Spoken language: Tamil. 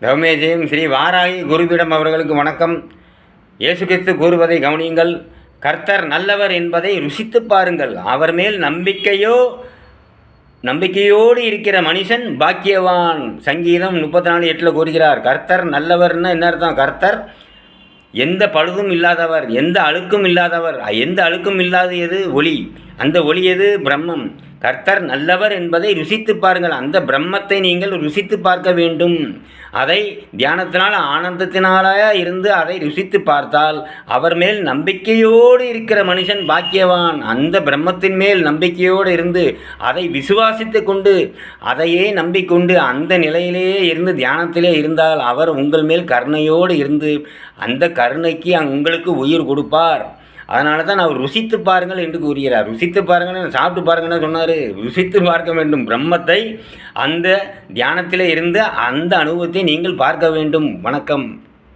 தவமேஜெயம் ஸ்ரீ வாராகி குருபீடம் அவர்களுக்கு வணக்கம். இயேசு கிறிஸ்து கூறுவதை கவனியுங்கள். கர்த்தர் நல்லவர் என்பதை ருசித்து பாருங்கள். அவர் மேல் நம்பிக்கையோடு இருக்கிற மனுஷன் பாக்கியவான். சங்கீதம் 34:8 கூறுகிறார். கர்த்தர் நல்லவர்னா என்ன அர்த்தம்? கர்த்தர் எந்த பழுதும் இல்லாதவர், எந்த அழுக்கும் இல்லாதவர். எந்த அழுக்கும் இல்லாத எது? ஒளி. அந்த ஒளி எது? பிரம்மம். கர்த்தர் நல்லவர் என்பதை ருசித்து பாருங்கள். அந்த பிரம்மத்தை நீங்கள் ருசித்து பார்க்க வேண்டும். அதை தியானத்தினால் ஆனந்தத்தினால இருந்து அதை ருசித்து பார்த்தால் அவர் மேல் நம்பிக்கையோடு இருக்கிற மனுஷன் பாக்கியவான். அந்த பிரம்மத்தின் மேல் நம்பிக்கையோடு இருந்து அதை விசுவாசித்து கொண்டு அதையே நம்பிக்கொண்டு அந்த நிலையிலேயே இருந்து தியானத்திலே இருந்தால் அவர் உங்கள் மேல் கருணையோடு இருந்து அந்த கருணைக்கு உங்களுக்கு உயிர் கொடுப்பார். அதனால தான் அவர் ருசித்து பாருங்கள் என்று கூறுகிறார். ருசித்து பாருங்கள், சாப்பிட்டு பாருங்கன்னு சொன்னார். ருசித்து பார்க்க வேண்டும் பிரம்மத்தை. அந்த தியானத்தில் இருந்து அந்த அனுபவத்தை நீங்கள் பார்க்க வேண்டும். வணக்கம்.